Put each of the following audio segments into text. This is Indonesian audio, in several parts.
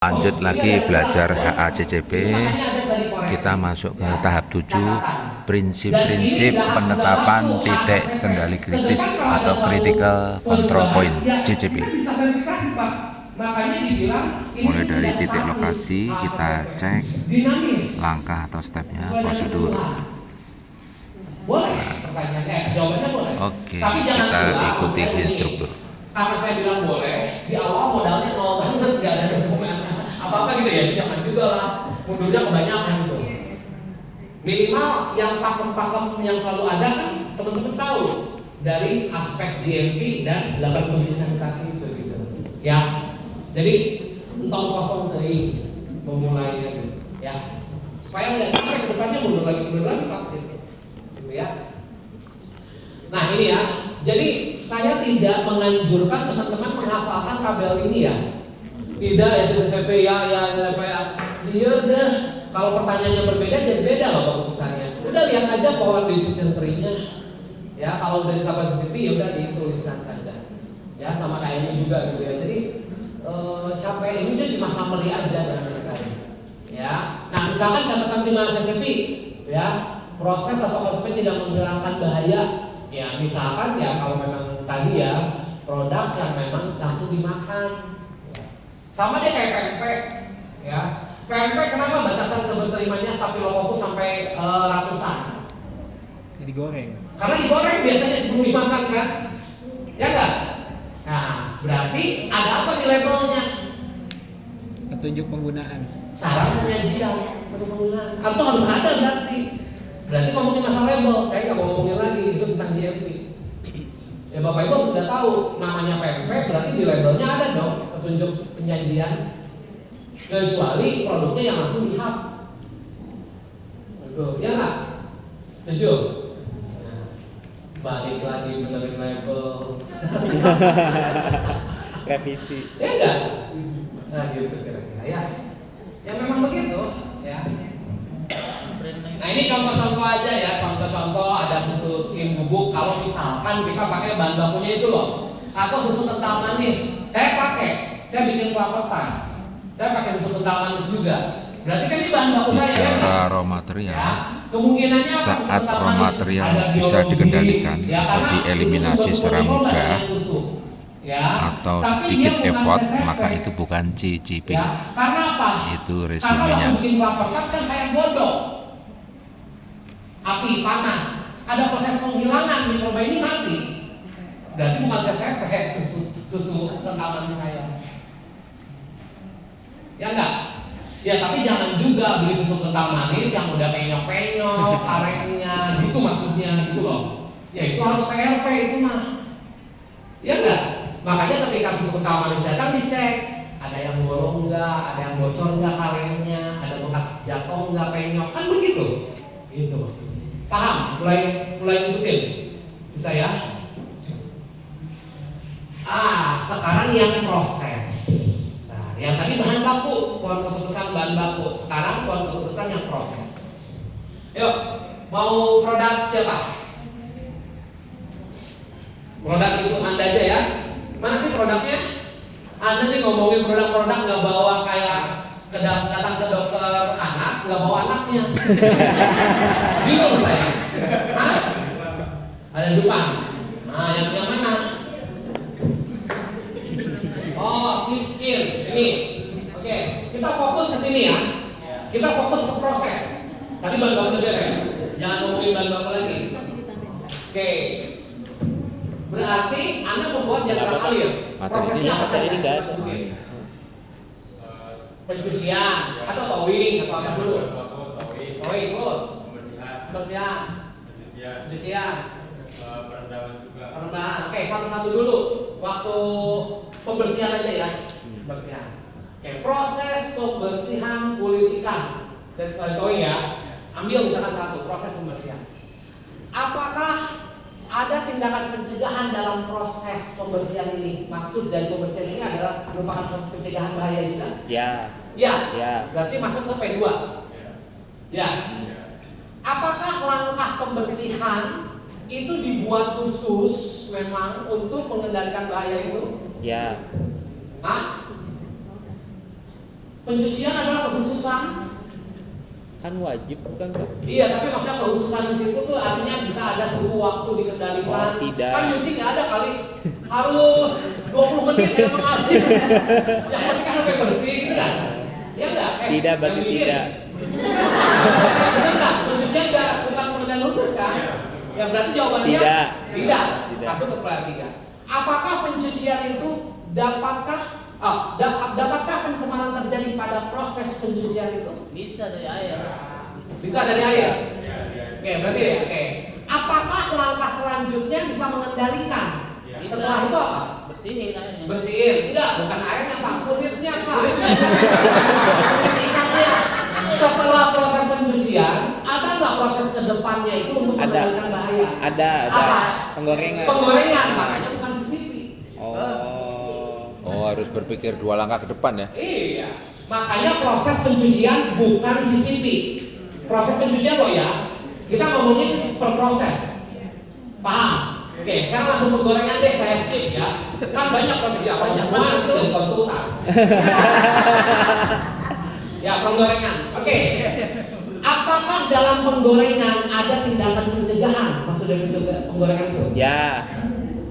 Lanjut lagi belajar HACCP. Kita masuk ke tahap 7, prinsip-prinsip penetapan titik kendali kritis atau critical control point CCP. Mulai dari titik lokasi kita cek langkah atau stepnya, prosedur. Oke, kita ikuti instruktur. Karena saya bilang boleh, di awal modalnya nol banget, nggak ada dokumen apa-apa gitu ya, jangan juga lah, mundurnya kebanyakan gitu. Minimal yang pakem-pakem yang selalu ada kan teman-teman tahu dari aspek GMP dan 8 kunci sanitasi itu gitu. Ya, jadi entong kosong dari memulainya gitu, ya. Supaya nggak sampai ke depannya mundur lagi pasti, gitu ya. Nah ini ya, jadi saya tidak menganjurkan teman-teman menghafalkan tabel ini ya. Tidak ya CCP ya. Dia deh. Kalau pertanyaannya berbeda jadi beda loh keputusannya. Udah lihat aja pohon decision tree-nya. Ya kalau udah di tabel CCP ya udah dituliskan saja. Ya sama kayak ini juga gitu ya. Jadi capek ini dia cuma summary aja dengan mereka. Ya. Nah misalkan catatan timah CCP ya proses atau konsep tidak menghilangkan bahaya. Ya misalkan ya kalau memang tadi ya produk yang memang langsung dimakan, sama dia kayak pempek, ya pempek kenapa batasan keberterimannya Staphylococcus sampai ratusan? Digoreng. Karena digoreng biasanya sebelum dimakan kan, ya enggak? Nah berarti ada apa di labelnya? Petunjuk penggunaan. Saran penyajian, petunjuk penggunaan. Atau harus ada berarti ngomongin masalah label, saya nggak mau ngomongin lagi itu tentang GMP. Ya Bapak Ibu sudah tahu namanya pempek, berarti di labelnya ada dong petunjuk penyajian, kecuali produknya yang langsung di-hub. Betul, ya nggak? Setuju? Nah, balik lagi benerin label. Revisi. Ya enggak? Nah gitu kira-kira ya. Ya memang begitu ya. Nah ini contoh-contoh aja ya, contoh-contoh ada susu skim bubuk. Kalau misalkan kita pakai bahan bakunya itu loh, atau susu kental manis, saya bikin kuah ketan, saya pakai susu kental manis juga. Berarti kan ini bahan baku saya ya. Bicara raw material, Ya, kemungkinannya saat raw material bisa dikendalikan atau dieliminasi secara mudah atau sedikit effort, maka itu bukan CCP. Ya, karena apa? Itu Karena resumenya. waktu bikin kuah ketan kan saya bodoh. Api panas, ada proses penghilangan mikroba ini mati. Berarti bukan saya susu kental manis saya. Ya enggak? Ya tapi jangan juga beli susu kental manis yang udah penyok-penyok, karetnya, gitu maksudnya gitu loh. Ya itu harus PRP itu mah. Ya enggak? Makanya ketika susu kental manis datang dicek, ada yang bolong enggak, ada yang bocor enggak karetnya, ada bekas jatuh enggak penyok, kan begitu. Gitu maksudnya. Paham? Mulai ngikutin? Bisa ya? Sekarang yang proses. Nah, yang tadi bahan baku, pohon keputusan bahan baku. Sekarang pohon keputusan yang proses. Yuk, mau produk siapa? Produk itu Anda aja ya. Mana sih produknya? Anda nih ngomongin produk-produk nggak bawa kayak datang ke dokter anak, nggak bawa anaknya. Bingung saya. Hah? Ada di depan. Nah, yang mana? Oh, fish-skin. Ini. Oke, kita fokus ke sini ya. Kita fokus ke proses. Tadi bahan baku udah beres. Jangan ngomongin bahan baku lagi. Oke. Berarti Anda membuat jangan alir. Prosesnya apa saja? Pencucian atau towing atau apa dulu? Towing terus. Pembersihan. Pencucian. Perendaman. Oke, satu-satu dulu. Waktu pembersihan aja ya. Pembersihan. Oke, proses pembersihan kulit ikan. Dari sekali towing ya. Ambil misalkan satu proses pembersihan. Apakah ada tindakan pencegahan dalam proses pembersihan ini? Maksud dari pembersihan ini adalah merupakan proses pencegahan bahaya juga? Ya. Berarti masuk ke P2. Ya. Apakah langkah pembersihan itu dibuat khusus memang untuk mengendalikan bahaya itu? Ya. Hah? Pencucian adalah kekhususan. Kan wajib bukan Pak? Iya, tapi maksudnya kekhususan di situ tuh artinya bisa ada suhu waktu dikendalikan. Oh, tidak. Kan nyuci nggak ada kali, harus 20 menit ya mengalir. Yang penting kan sampai bersih gitu kan? Ya enggak? Tidak, berarti tidak. Benar nggak? Pencucian nggak bukan pengendalian khusus kan? Ya berarti jawabannya Tidak. Tidak. Tidak. Masuk ke perhatian. Apakah pencucian itu dapatkah pencemaran terjadi pada proses pencucian itu? Bisa dari air. Bisa dari air. Oke, berarti ya. Oke. Apakah langkah selanjutnya bisa mengendalikan? Bisa. Setelah itu apa? Bersihin airnya. Bersihin. Enggak, bukan airnya Pak, kulitnya Pak. Kulit ikannya. Setelah proses pencucian, ada nggak proses kedepannya itu untuk mengendalikan bahaya? Ada. Apa? Penggorengan. Penggorengan, makanya bukan sisipi. Oh, harus berpikir 2 langkah ke depan ya. Iya. Makanya proses pencucian bukan sisipi. Proses pencucian loh ya. Kita ngomongin per proses. Paham? Oke, sekarang langsung penggorengan deh, saya skip ya. Kan banyak proses ya, kalau semua nanti jadi konsultan. Ya, penggorengan. Oke. Apakah dalam penggorengan ada tindakan pencegahan? Maksud dari penggorengan itu? Ya.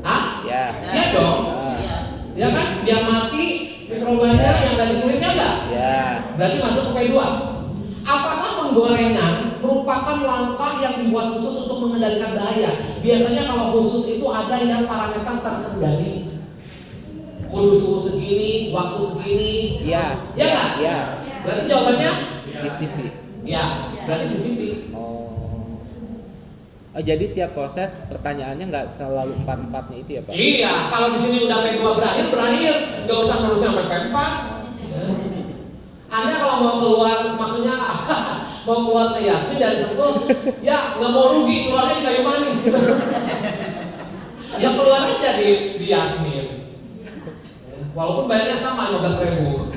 Hah? Ya. Ya dong. Iya. Ya kan? Biar mati mikrobanya yang dari kulitnya enggak? Ya. Berarti masuk ke P2. Apakah penggorengan merupakan langkah yang dibuat khusus untuk mengendalikan bahaya? Biasanya kalau khusus itu ada yang parameter terkendali. Kudu suhu segini, waktu segini. Ya. Ya nggak? Ya. Berarti jawabannya? CCP. Ya, berarti CCP. Oh, jadi tiap proses pertanyaannya nggak selalu 4-4-nya itu ya Pak? Iya, kalau di sini udah P2 berakhir, nggak usah terus sampai P4. Anda kalau mau keluar, maksudnya mau keluar ke Yasmin dari Sentul, ya nggak mau rugi, keluarnya di kayu manis gitu. Ya keluar aja di Yasmin. Walaupun bayarnya sama 15.000.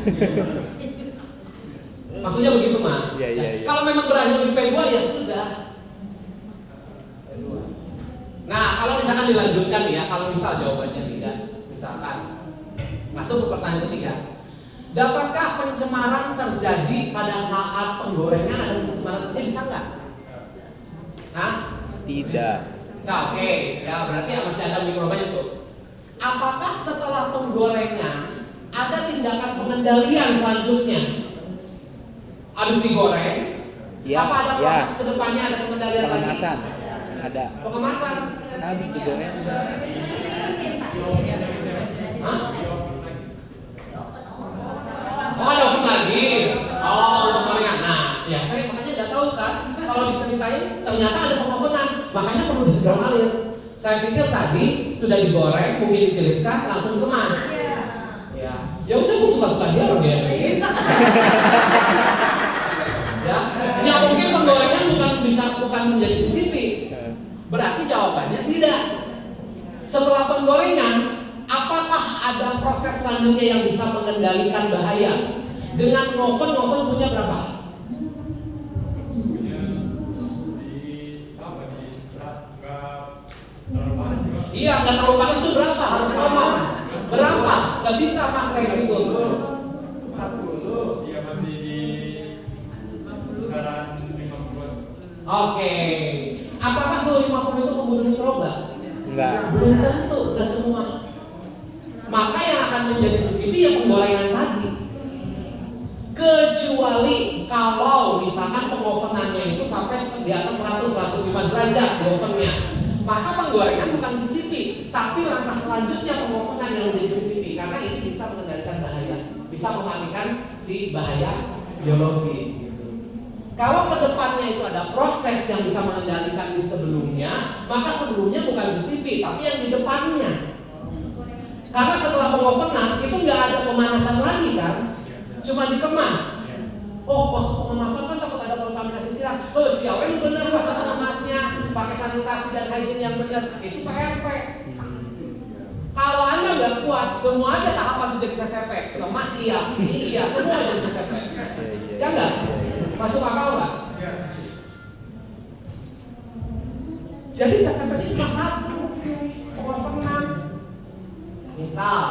Maksudnya begitu Mas. Iya. Kalau memang berakhir di P2 ya sudah. Nah, kalau misalkan dilanjutkan ya, kalau misal jawabannya tidak, misalkan masuk ke pertanyaan ketiga. Dapatkah pencemaran terjadi pada saat penggorengan ada pencemaran terjadi, bisa nggak? Hah? Tidak. Bisa, oke. Ya berarti masih ada mikrobanya tuh. Apakah setelah penggorengan ada tindakan pengendalian selanjutnya? Habis digoreng, Ya, apa ada proses kedepannya, ada pengendalian lagi? Pengemasan. Ada. Pengemasan. Habis digoreng. Hah? Oh ada oven lagi. Oh untuk gorengan. Nah, ya saya makanya nggak tahu kan. Kalau diceritain ternyata ada pengovenan. Makanya perlu didramalir. Saya pikir tadi sudah digoreng, mungkin ditiriskan, langsung dikemas. Ya udah, gue suka-suka dia orang dia. Ya mungkin penggorengan bukan menjadi CCP. Berarti jawabannya tidak. Setelah penggorengan, apakah ada proses selanjutnya yang bisa mengendalikan bahaya? Dengan oven suhunya berapa? Iya, nggak terlalu panas itu berapa? Harus ngomong. Berapa? Nggak bisa Mas kayak gitu. 40, ya masih di kisaran 50. Oke. Apakah suhu 50 itu membunuh mikroba? Enggak. Belum tentu, nggak semua. Maka yang akan menjadi CCP ya penggorengan tadi. Kecuali kalau misalkan pengovenannya itu sampai di atas 100-105 derajat di ovennya, maka penggorengan bukan CCP, tapi langkah selanjutnya pengovenan yang menjadi CCP, karena ini bisa mengendalikan bahaya, bisa mematikan si bahaya biologi. Kalau kedepannya itu ada proses yang bisa mengendalikan di sebelumnya, maka sebelumnya bukan CCP, tapi yang di depannya. Karena setelah pengovenan itu nggak ada pemanasan lagi kan, cuma dikemas. Oh, waktu pengemasan kan takut ada kontaminasi silang. Oh, siapa ini benar waktu mengemasnya, pakai sanitasi dan hygiene yang benar, itu PRP. Kalau Anda nggak kuat, semua aja tahapan itu jadi CCP. Kemas iya, iya, semua jadi CCP. Ya nggak? Masuk akal nggak? Jadi CCP ini cuma satu, pengovenan. Misal,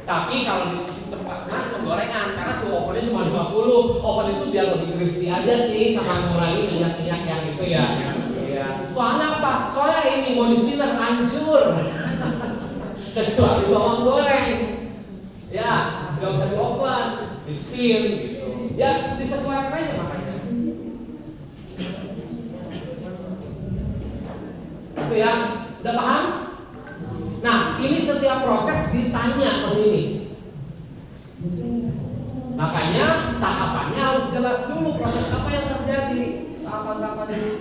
tapi kalau di tempat mas penggorengan, karena suhu ovennya cuma 50 itu biar lebih crispy aja sih, sama mengurangi minyak-minyak yang itu ya. Ya. Soalnya apa? Soalnya ini mau di spinner hancur. Kecuali bawang goreng. Ya, nggak usah di oven, di spin gitu. Ya, disesuaikan aja makanya. Itu ya, udah paham? Nah, ini setiap proses ditanya ke sini. Makanya tahapannya harus jelas dulu proses apa yang terjadi. Tahapan-tahapan ini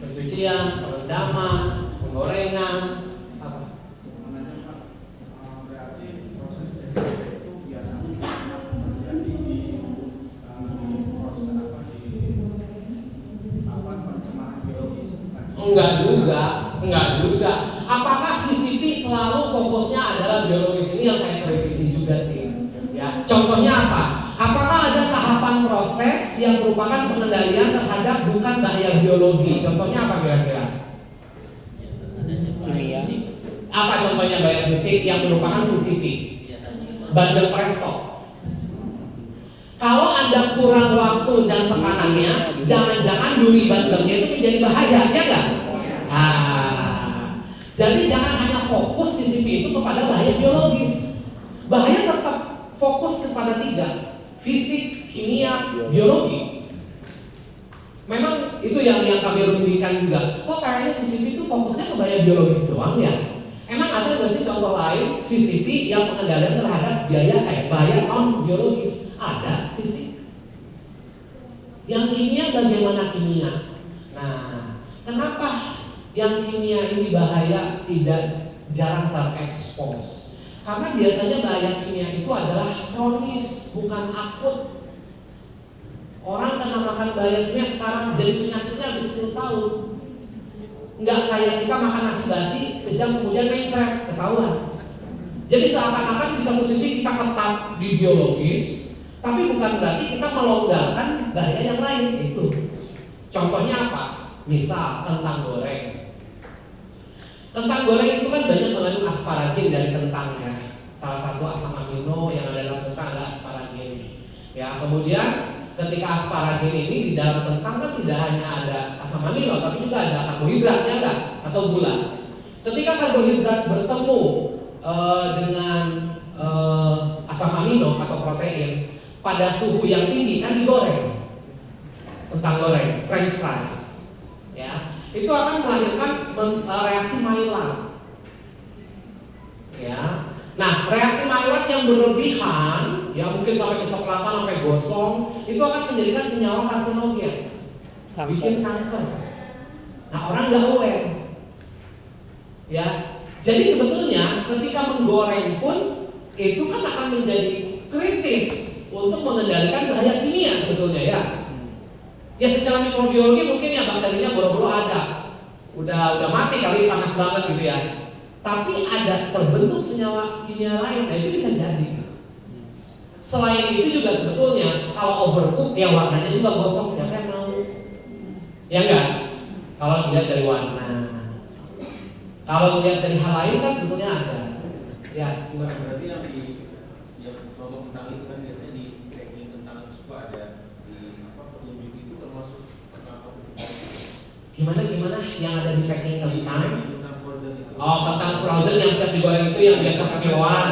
pencucian, perendaman, penggorengan, apa? Berarti proses DCP itu biasanya terjadi di proses apa pencemaran biologis. Enggak juga. Apakah CCP selalu fokusnya adalah biologis? Ini yang saya kritisi juga sih. Ya, contohnya apa? Apakah ada tahapan proses yang merupakan pengendalian terhadap bukan bahaya biologi? Contohnya apa kira-kira? Kimia. Apa contohnya bahaya fisik yang merupakan CCP? Bandel presto. Kalau Anda kurang waktu dan tekanannya, jangan-jangan duri bandelnya itu menjadi bahaya, ya enggak? Jadi jangan hanya fokus CCP itu kepada bahaya biologis. Bahaya tetap fokus kepada 3: fisik, kimia, biologi. Memang itu yang kami rundikan juga. Kok kayaknya CCP itu fokusnya ke bahaya biologis doang ya? Emang ada nggak sih contoh lain CCP yang pengendalian terhadap bahaya non biologis? Ada fisik. Yang kimia bagaimana kimia? Nah, kenapa yang kimia ini bahaya tidak jarang terekspos? Karena biasanya bahaya kimia itu adalah kronis, bukan akut. Orang kena makan bahaya kimia sekarang jadi penyakitnya habis 10 tahun. Nggak kayak kita makan nasi basi sejam kemudian mencret, ketahuan. Jadi seakan-akan di satu sisi kita ketat di biologis, tapi bukan berarti kita melonggarkan bahaya yang lain itu. Contohnya apa? Misal kentang goreng. Kentang goreng itu kan banyak mengandung asparagin dari kentangnya. Salah satu asam amino yang ada dalam kentang adalah asparagin. Ya, kemudian ketika asparagin ini di dalam kentang kan tidak hanya ada asam amino, tapi juga ada karbohidratnya kan, atau gula. Ketika karbohidrat bertemu dengan asam amino atau protein pada suhu yang tinggi kan digoreng. Kentang goreng, French fries, ya, itu akan melahirkan reaksi Maillard. Ya, nah reaksi Maillard yang berlebihan, ya mungkin sampai kecoklatan, sampai gosong, itu akan menjadikan senyawa karsinogen, bikin kanker. Nah orang nggak aware, ya. Jadi sebetulnya ketika menggoreng pun itu kan akan menjadi kritis untuk mengendalikan bahaya kimia sebetulnya ya. Ya secara mikrobiologi mungkin ya bakterinya boro-boro ada, udah mati kali panas banget gitu ya. Tapi ada terbentuk senyawa kimia lain, nah itu bisa jadi. Selain itu juga sebetulnya kalau overcook ya warnanya juga gosong, siapa yang mau? Ya enggak? Kalau dilihat dari warna, kalau dilihat dari hal lain kan sebetulnya ada. Ya, gimana? Berarti yang kelompok kentang itu kan biasanya di packing kentang suka ada di petunjuk itu termasuk kenapa? Gimana yang ada di packing kentang? Kentang frozen itu. Oh, kentang frozen yang siap digoreng itu yang biasa sekiloan.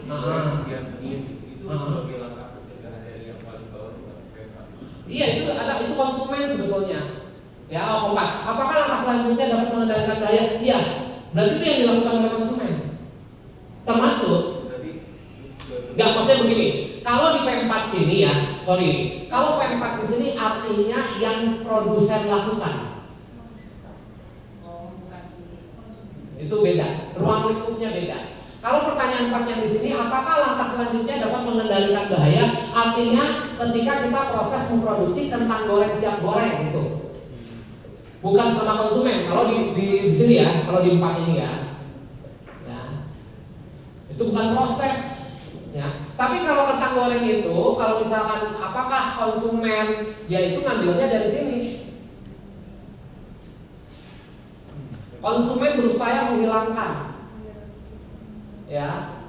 Sekian menit itu sebagai langkah pencegahan dari yang paling bawah bukan PK. Iya, itu konsumen sebetulnya. Ya, keempat. Apakah langkah selanjutnya dapat mengendalikan bahaya? Iya. Berarti itu yang dilakukan oleh konsumen. Termasuk nggak, maksudnya begini, kalau di P4 sini ya, kalau P4 di sini artinya yang produsen lakukan. Itu beda, ruang lingkupnya beda. Kalau pertanyaan 4 yang di sini, apakah langkah selanjutnya dapat mengendalikan bahaya? Artinya ketika kita proses memproduksi kentang goreng siap goreng gitu. Bukan sama konsumen. Kalau di sini ya, kalau di 4 ini ya. Itu bukan proses, ya. Tapi kalau kentang goreng itu, kalau misalkan apakah konsumen, ya itu ngambilnya dari sini. Konsumen berupaya menghilangkan, ya.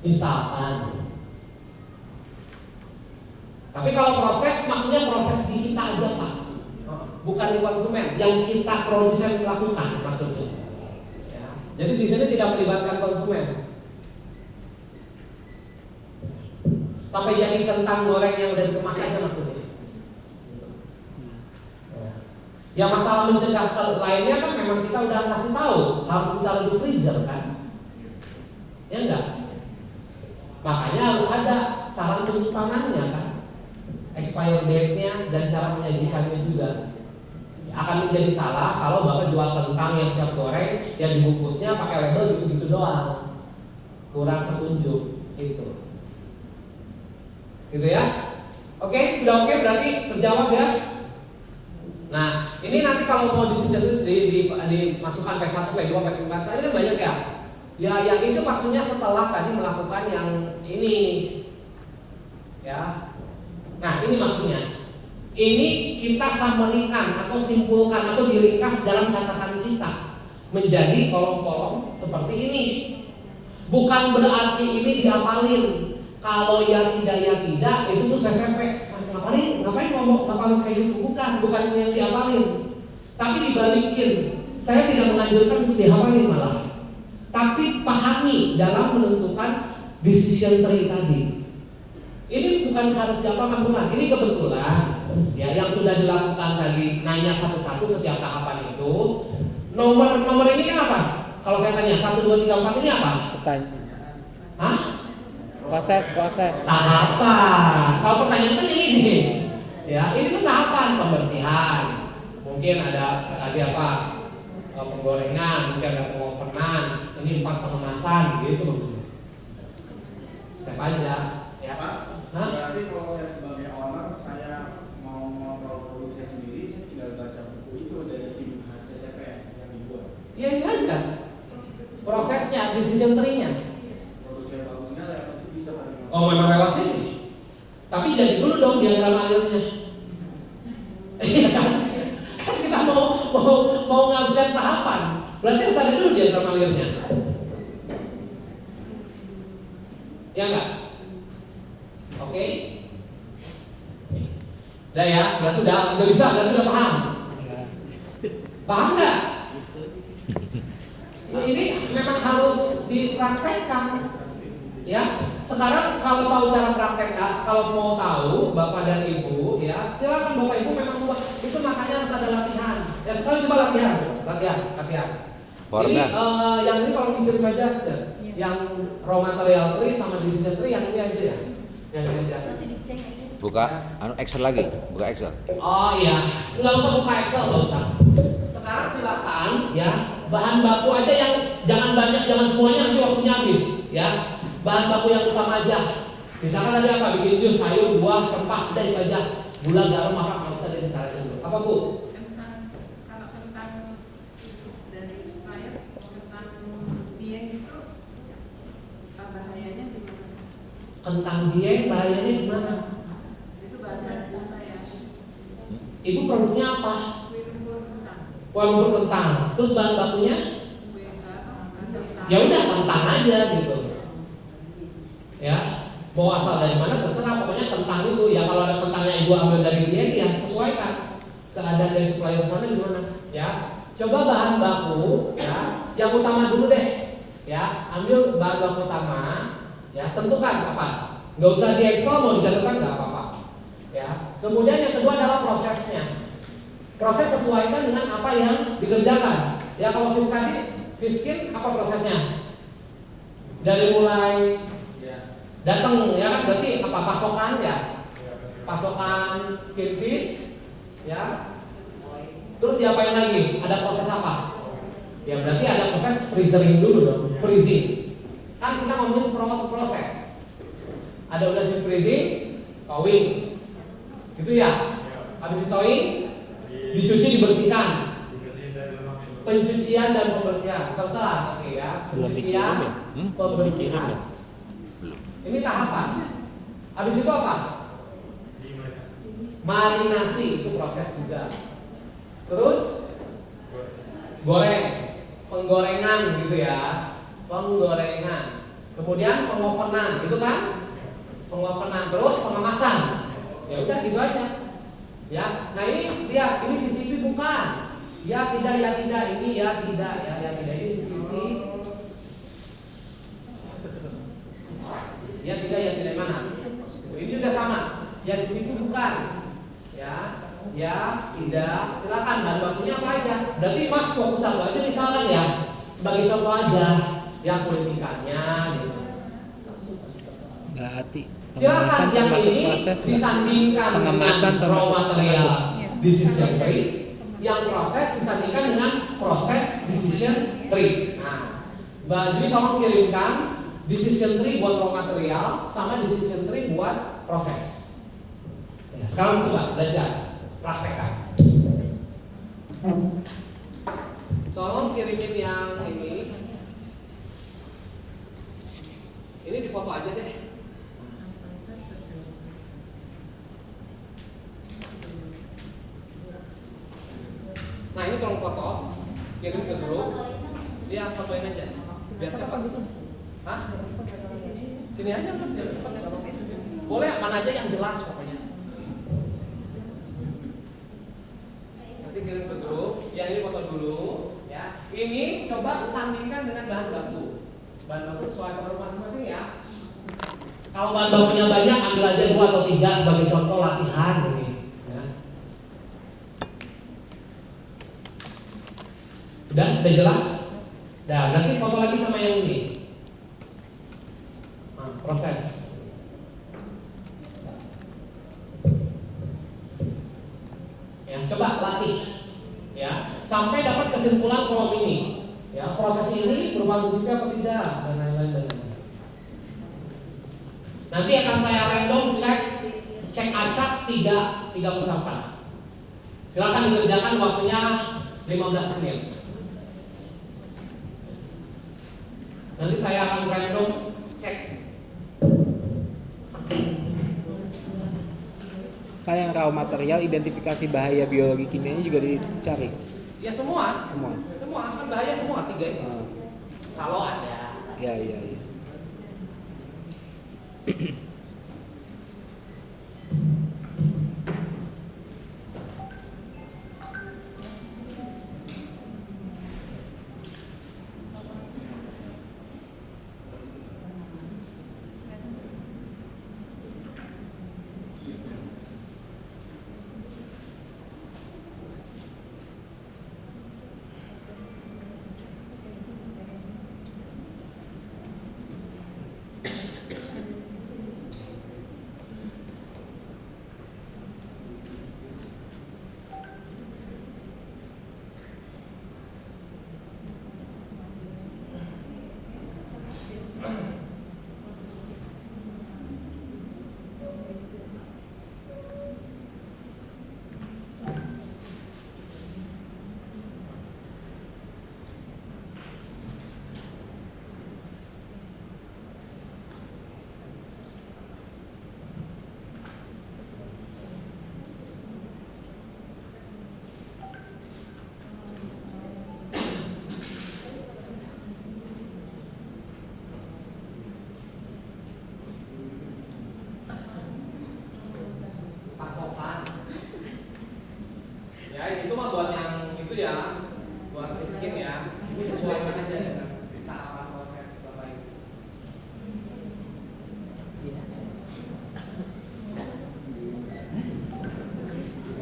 Misalkan Tapi kalau proses maksudnya proses di kita aja Pak, bukan di konsumen, yang kita produsen lakukan maksudnya. Ya. Jadi di sini tidak melibatkan konsumen. Sampai jadi kentang goreng yang udah dikemas aja maksudnya. Ya masalah mencegah lainnya kan memang kita udah kasih tahu harus ditaruh di freezer kan, ya enggak? Makanya harus ada saran penyimpanannya kan, expired date-nya dan cara menyajikannya juga. Akan menjadi salah kalau Bapak jual kentang yang siap goreng, yang dibungkusnya pakai label gitu-gitu doang, kurang petunjuk gitu. Gitu ya? Oke, sudah oke berarti terjawab ya. Nah, ini nanti kalau mau dimasukkan P1, P2, P4, ini kan banyak ya. Ya, yang itu maksudnya setelah tadi melakukan yang ini. Ya. Nah, ini maksudnya. Ini kita summary-kan atau simpulkan atau diringkas dalam catatan kita menjadi kolom-kolom seperti ini. Bukan berarti ini dihafalin. Kalau yang tidak itu tuh SMP. Ngapain ngomong ngapalin kayak gitu? Bukan yang dihafalin. Tapi dibalikin. Saya tidak menganjurkan untuk dihafalin malah. Tapi pahami dalam menentukan decision tree tadi. Ini bukan harus dihafalkan, bukan. Ini kebetulan ya yang sudah dilakukan tadi nanya satu-satu setiap tahapan itu. Nomor ini kan apa? Kalau saya tanya 1, 2, 3, 4 ini apa? Pertanyaan. Hah? Proses. Tahapan. Kalau pertanyaan kan ini. Ya, ini tuh tahapan pembersihan. Mungkin ada apa? Penggorengan, mungkin ada pengovenan. Ini 4 pengemasan, gitu maksudnya. Step aja, ya. Pak, Hah? berarti kalau saya sebagai owner, saya mau mengontrol produk saya sendiri, saya tinggal baca buku itu dari tim HCCPS yang dibuat. Iya, ini aja. Prosesnya, decision tree-nya. Produk saya bagusnya, ya pasti bisa Pak. Oh, memang lewat sini. Tapi jadi dulu dong diagram alirnya. Iya kan? Kan kita mau ngabsen tahapan. Berarti harus ada dulu diagram alirnya. Ya enggak? Oke. Udah ya, berarti udah bisa, berarti udah paham. Paham enggak? Ini memang harus dipraktekkan. Ya, sekarang kalau tahu cara prakteknya, kalau mau tahu Bapak dan Ibu, ya silakan Bapak Ibu memang buat itu, makanya harus ada latihan. Ya sekali coba latihan. Ini yang ini kalau dikirim aja, yang raw material tree sama decision tree yang ini aja ya, yang ini aja. Buka Excel lagi, buka Excel. Oh iya, nggak usah buka Excel, nggak usah. Sekarang silakan ya, bahan baku aja yang jangan banyak, jangan semuanya nanti waktunya habis ya. Bahan baku yang utama aja. Misalkan tadi apa? Bikin jus, sayur, buah, rempah, udah itu aja. Gula, garam, apa nggak usah ditaruh dulu. Apa Bu? Kalau kentang dari supplier, kentang dieng itu bahayanya di mana? Kentang dieng bahayanya di mana? Itu bahan saya. Ibu produknya apa? Kue lumpur kentang. Kue lumpur kentang. Terus bahan bakunya? Kue kentang. Ya udah kentang aja gitu. Ya, mau asal dari mana terserah, pokoknya kentang itu ya. Kalau ada kentangnya ibu ambil dari dia, ya sesuaikan keadaan dari supplier sana gimana ya. Coba bahan baku ya, yang utama dulu deh ya, ambil bahan baku utama ya, tentukan apa, nggak usah di Excel, mau dicatatkan nggak apa-apa ya. Kemudian yang kedua adalah prosesnya. Proses sesuaikan dengan apa yang dikerjakan ya. Kalau fiskin apa prosesnya, dari mulai datang ya kan, berarti apa, pasokan ya, pasokan skin fish ya. Terus diapain lagi, ada proses apa ya, berarti ada proses freezing dulu dong, freezing kan kita ngomongin proses. Ada udah freezing, towing gitu ya. Habis towing, dicuci, dibersihkan, pencucian dan pembersihan. Kalau salah, oke ya, pencucian, pembersihan. Ini tahapan. Habis itu apa? Marinasi, itu proses juga. Terus goreng, penggorengan gitu ya, penggorengan. Kemudian pengovenan, gitu kan? Pengovenan. Terus pengemasan, Ya udah gitu aja. Ya, nah ini lihat, ini CCTV bukan. Ya tidak, ini ya tidak, ini CCTV. Ya tidak mana? Ini juga sama. Ya CCTV bukan. Ya tidak. Silakan bahan bakunya apa aja. Berarti Mas fokus satu aja misalkan ya, sebagai contoh aja, yang politikannya gitu. Berarti Silakan yang termasuk ini proses nggak? disandingkan Pengemasan dengan raw termasuk material decision tree, yang proses disandingkan dengan proses decision tree. Nah, Mbak Jui tolong kirimkan decision tree buat raw material sama decision tree buat proses. Ya, sekarang coba belajar, praktekkan. Tolong kirimin yang ini. Ini difoto aja deh. Nah ini tolong foto, kirim ke grup. Iya fotoin aja, biar cepat. Hah? Sini aja kan, biar cepat. Boleh mana aja yang jelas pokoknya. Nanti kirim ke grup. Ya ini foto dulu. Ya. Ini coba sandingkan dengan bahan baku. Bahan baku sesuai keperluan masing-masing ya. Kalau bahan bakunya banyak, ambil aja 2 atau 3 sebagai contoh latihan ini. Udah jelas? Nah, nanti foto lagi sama yang ini. Nah, proses. Ya, coba latih. Ya, sampai dapat kesimpulan kolom ini. Ya, proses ini berupa CCTV apa tidak dan lain-lain. Nanti akan saya random cek acak 3 peserta. Silakan dikerjakan, waktunya 15 menit. Nanti saya akan random cek. Kayak yang raw material, identifikasi bahaya biologi kimianya juga dicari. Ya semua akan bahaya semua 3 itu. Kalau ada. Ya. Pasokan. Ya, itu mah buat yang itu ya, buat miskin ya. Ini sesuaikan aja dengan tahapan proses Bapak Ibu.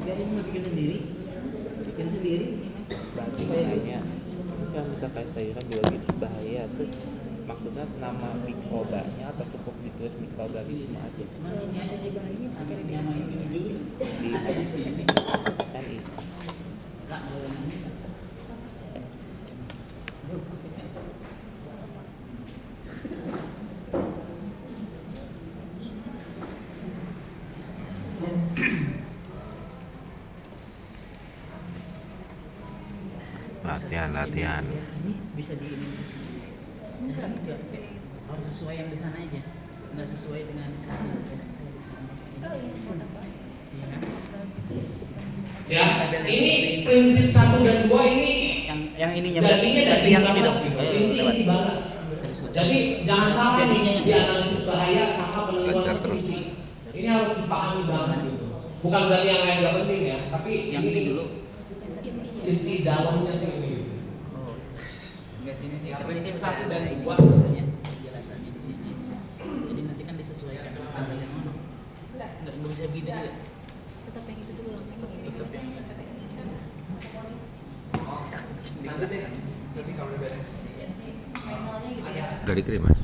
Biarin mau bikin sendiri. Berarti makanya kan bisa kayak sayuran biologi itu bahaya, terus maksudnya nama mikrobanya atau cukup ditulis mikroorganisme aja Cuman ini aja juga ini nama ini dulu. di SNI. Enggak boleh. Latihan. Ini bisa di ini di sini. Nah, itu harus sesuai yang di sana aja. Enggak sesuai dengan di sana. Saya di sana. Iya kan? Ya, ini prinsip 1 dan 2 ini Yang ininya dagingnya daging yang ini banget dong. gitu. Inti banget. Jadi jangan salah nih di analisis bahaya sama penentuan Belajar terus. CCTV. Ini harus dipahami banget gitu. Bukan berarti yang lain nggak penting ya, tapi Yang ini dulu. inti dalamnya tuh ini. Oh. Enggak sini sih. Prinsip 1 dan 2 maksudnya penjelasannya di sini. Jadi nanti kan disesuaikan sama yang mana. Enggak bisa begini juga. Tetap yang itu dulu langkahnya. Tetap yang ini. Nanti deh, nanti kalau udah beres. Finalnya gitu ya. Udah dikirim mas.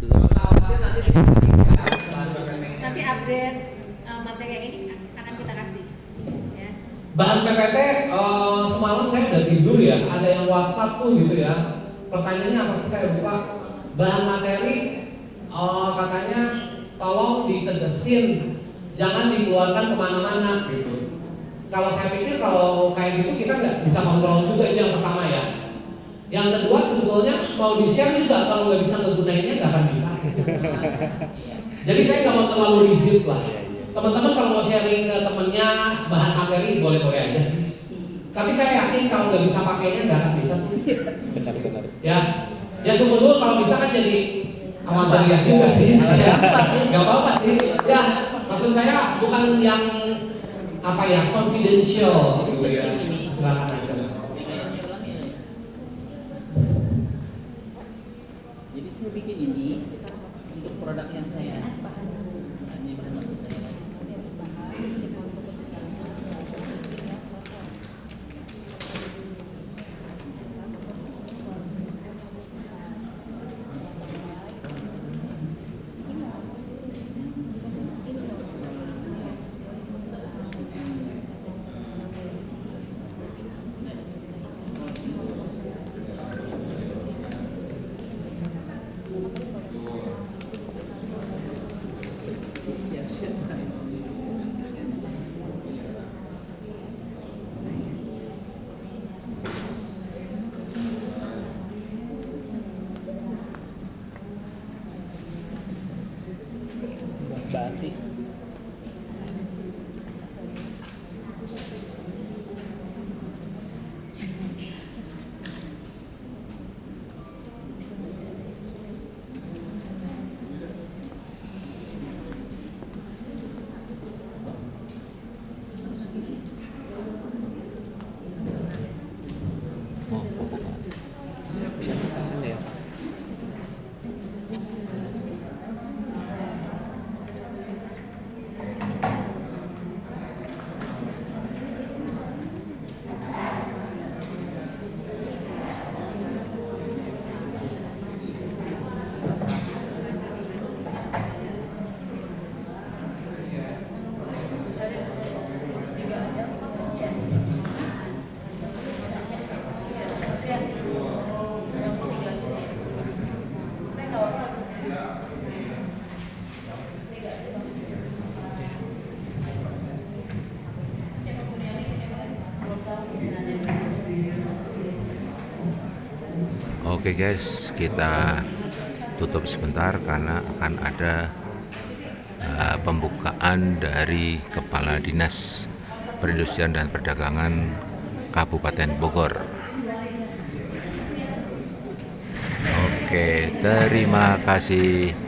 Pesawatnya nanti Nanti update materi yang ini akan kita kasih. Ya. bahan PPT semalam saya udah tidur ya, ada yang WhatsApp tuh gitu ya. Pertanyaannya apa sih, saya lupa. Bahan materi katanya tolong ditegesin, jangan dikeluarkan kemana-mana gitu. Kalau saya pikir kalau kayak gitu kita nggak bisa kontrol juga, itu yang pertama ya. Yang kedua sebetulnya mau di-share juga, kalau nggak bisa ngegunainnya nggak akan bisa. Jadi saya nggak mau terlalu rigid lah. Teman-teman kalau mau sharing ke temennya bahan materi boleh-boleh aja sih. Tapi saya yakin kalau nggak bisa pakainya nggak akan bisa. Benar-benar. Ya syukur-syukur kalau bisa kan jadi amatir juga sih. Nggak apa-apa sih. Ya maksud saya bukan yang apa ya confidential gitu ya. Silakan aja. Jadi saya bikin ini untuk produk yang saya. Ini bahan baku saya. Banti. Oh, bukan. Ini ya. Oke guys, kita tutup sebentar karena akan ada pembukaan dari Kepala Dinas Perindustrian dan Perdagangan Kabupaten Bogor. Oke, terima kasih.